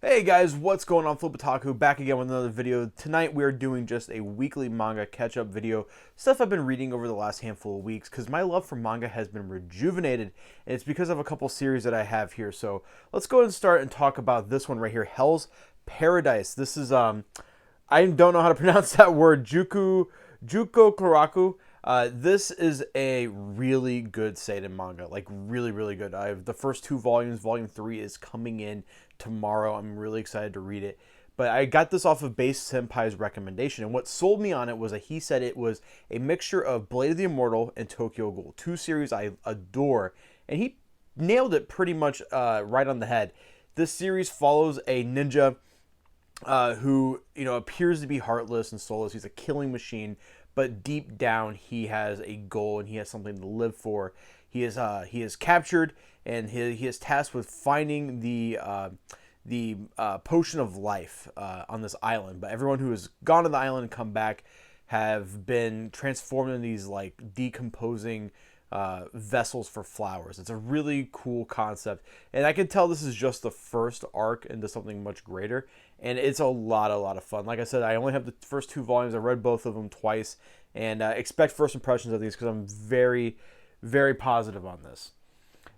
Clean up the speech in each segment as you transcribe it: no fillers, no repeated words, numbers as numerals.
Hey guys, what's going on? Flip back again with another video. Tonight we are doing just a weekly manga catch-up video. Stuff I've been reading over the last handful of weeks because my love for manga has been rejuvenated, and it's because of a couple series that I have here. So let's go ahead and start and talk about this one right here, Hell's Paradise. This is I don't know how to pronounce that word, Juko Karaku. This is a really good seinen manga, like really good. I have the first two volumes. Volume 3 is coming in tomorrow. I'm really excited to read it. But I got this off of Base Senpai's recommendation, and what sold me on it was that he said it was a mixture of Blade of the Immortal and Tokyo Ghoul, two series I adore, and he nailed it pretty much right on the head. This series follows a ninja who appears to be heartless and soulless. He's a killing machine, but deep down he has a goal and he has something to live for. He is captured, and he is tasked with finding the potion of life on this island. But everyone who has gone to the island and come back have been transformed in these like decomposing vessels for flowers. It's a really cool concept, and I can tell this is just the first arc into something much greater, and it's a lot of fun. Like I said, I only have the first two volumes. I read both of them twice, and expect first impressions of these because I'm very positive on this.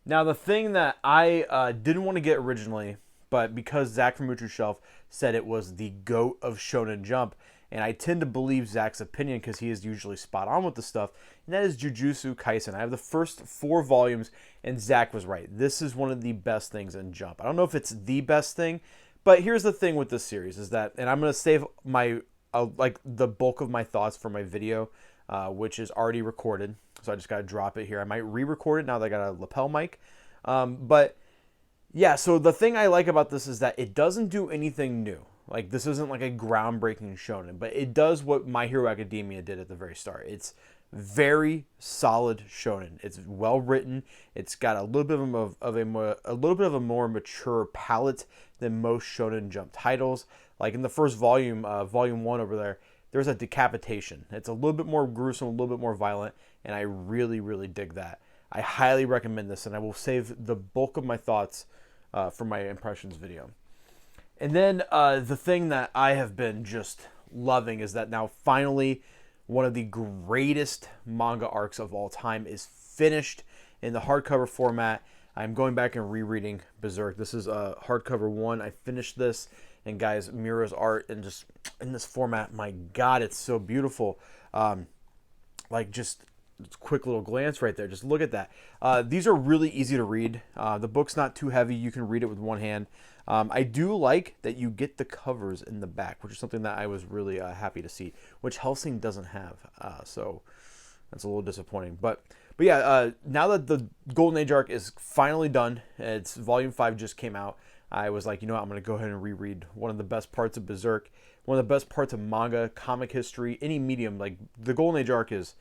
Now, the thing that I didn't want to get originally, but because Zach from Mutu Shelf said it was the GOAT of Shonen Jump, and I tend to believe Zach's opinion because he is usually spot on with the stuff, and that is Jujutsu Kaisen. I have the first 4 volumes, and Zach was right. This is one of the best things in Jump. I don't know if it's the best thing, but here's the thing with this series is that, and I'm going to save my like the bulk of my thoughts for my video, which is already recorded, so I just got to drop it here. I might re-record it now that I got a lapel mic, but yeah, so the thing I like about this is that it doesn't do anything new. Like, this isn't like a groundbreaking shonen, but it does what My Hero Academia did at the very start. It's very solid shonen. It's well written. It's got a little bit of a more mature palette than most Shonen Jump titles. Like in the first volume, volume 1 over there, there's a decapitation. It's a little bit more gruesome, a little bit more violent, and I really dig that. I highly recommend this, and I will save the bulk of my thoughts for my impressions video. And then the thing that I have been just loving is that now finally one of the greatest manga arcs of all time is finished in the hardcover format. I'm going back and rereading Berserk. This is hardcover 1. I finished this, and guys, Mira's art and just in this format, my God, it's so beautiful. Like just quick little glance right there. Just look at that. These are really easy to read. The book's not too heavy. You can read it with one hand. I do like that you get the covers in the back, which is something that I was really happy to see, which Hellsing doesn't have. So that's a little disappointing. But yeah, now that the Golden Age arc is finally done, it's volume 5 just came out. I was like, you know what, I'm going to go ahead and reread one of the best parts of Berserk, one of the best parts of manga, comic history, any medium. Like the Golden Age arc is,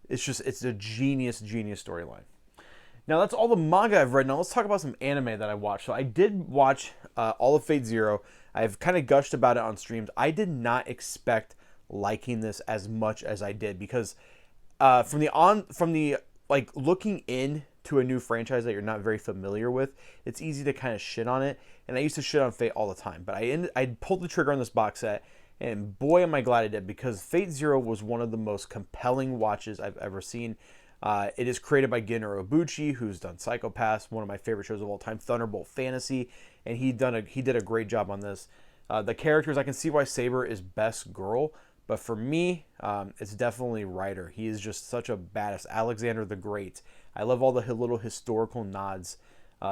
it's a genius storyline. Now, that's all the manga I've read. Now, let's talk about some anime that I watched. So I did watch all of Fate Zero. I've kind of gushed about it on streams. I did not expect liking this as much as I did because from the looking into a new franchise that you're not very familiar with, it's easy to kind of shit on it. And I used to shit on Fate all the time. But I pulled the trigger on this box set, and boy, am I glad I did, because Fate Zero was one of the most compelling watches I've ever seen. It is created by Gennaro Obuchi, who's done Psycho Pass, one of my favorite shows of all time, Thunderbolt Fantasy, and he did a great job on this. The characters, I can see why Saber is best girl, but for me, it's definitely Ryder. He is just such a badass. Alexander the Great. I love all the little historical nods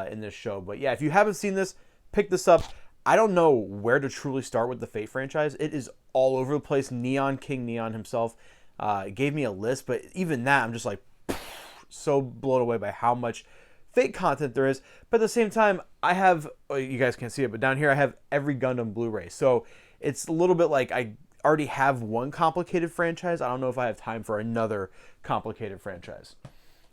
in this show. But yeah, if you haven't seen this, pick this up. I don't know where to truly start with the Fate franchise. It is all over the place. Neon King Neon himself gave me a list, but even that, I'm just like so blown away by how much Fate content there is. But at the same time, I have, you guys can't see it, but down here I have every Gundam Blu-ray. So it's a little bit like I already have one complicated franchise. I don't know if I have time for another complicated franchise.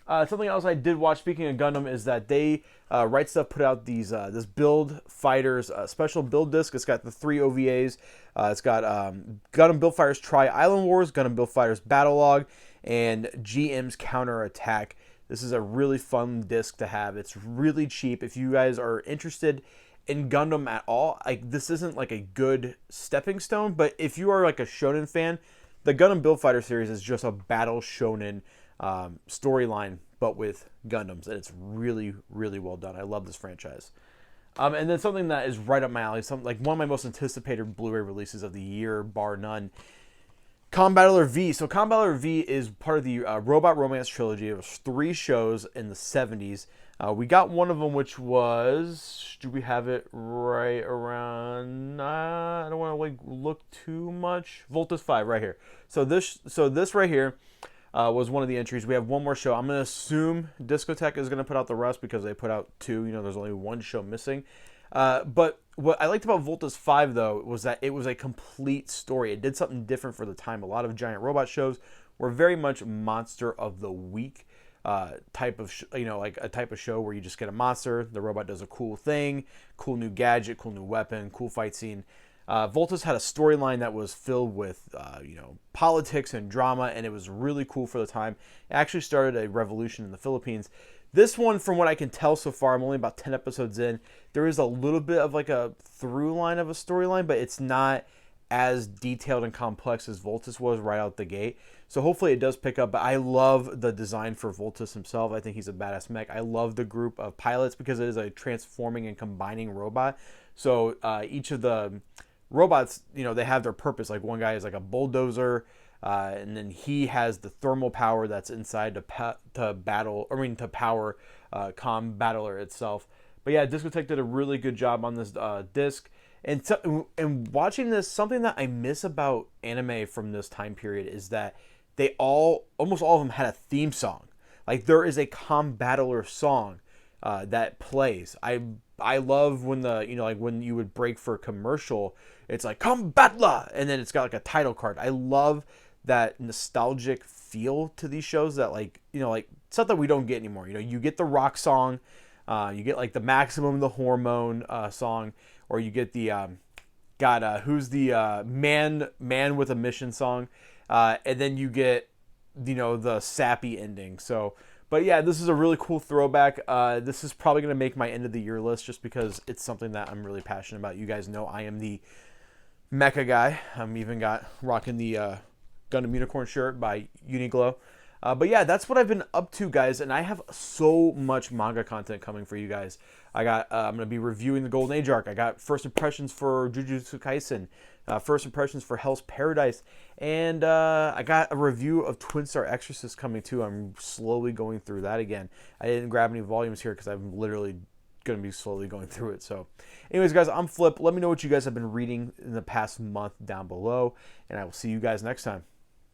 Something else I did watch, speaking of Gundam, is that they, Right Stuff put out these this Build Fighters special build disc. It's got the 3 OVAs. It's got Gundam Build Fighters Tri-Island Wars, Gundam Build Fighters Battle Log, and GM's Counter Attack. This is a really fun disc to have. It's really cheap. If you guys are interested in Gundam at all. Like, this isn't like a good stepping stone, but if you are like a shonen fan, the Gundam Build Fighter series is just a battle shonen storyline, but with Gundams, and it's really, really well done. I love this franchise. And then something that is right up my alley, like one of my most anticipated Blu-ray releases of the year, bar none, Battler V. So Battler V is part of the Robot Romance trilogy. It was 3 shows in the 70s. We got one of them, which was, do we have it right around, I don't want to like look too much, Voltus 5 right here. So this right here was one of the entries. We have one more show. I'm going to assume Discotek is going to put out the rest because they put out 2. You know, there's only 1 show missing. But what I liked about Voltus 5, though, was that it was a complete story. It did something different for the time. A lot of giant robot shows were very much monster of the week type of, like a type of show where you just get a monster, the robot does a cool thing, cool new gadget, cool new weapon, cool fight scene. Voltus had a storyline that was filled with, politics and drama, and it was really cool for the time. It actually started a revolution in the Philippines. This one, from what I can tell so far, I'm only about 10 episodes in. There is a little bit of like a through line of a storyline, but it's not as detailed and complex as Voltus was right out the gate. So hopefully it does pick up. But I love the design for Voltus himself. I think he's a badass mech. I love the group of pilots because it is a transforming and combining robot. So each of the robots, they have their purpose. Like one guy is like a bulldozer. And then he has the thermal power that's inside to power Battler itself. But yeah, Discotek did a really good job on this disc. And watching this, something that I miss about anime from this time period is that almost all of them had a theme song. Like there is a Battler song that plays. I love when like when you would break for a commercial, it's like Battler, and then it's got like a title card. I love that nostalgic feel to these shows that like stuff that we don't get anymore. You get the rock song, you get like the Maximum the Hormone song, or you get the who's the man with a mission song, and then you get the sappy ending. So but yeah, this is a really cool throwback. This is probably going to make my end of the year list just because it's something that I'm really passionate about. You guys know I am the mecha guy. I'm even rocking the Gundam Unicorn shirt by Uniqlo. But yeah, that's what I've been up to, guys, and I have so much manga content coming for you guys. I'm going to be reviewing the Golden Age arc. I got first impressions for Jujutsu Kaisen, first impressions for Hell's Paradise, and I got a review of Twin Star Exorcist coming too. I'm slowly going through that again. I didn't grab any volumes here because I'm literally going to be slowly going through it. So anyways, guys, I'm Flip. Let me know what you guys have been reading in the past month down below, and I will see you guys next time.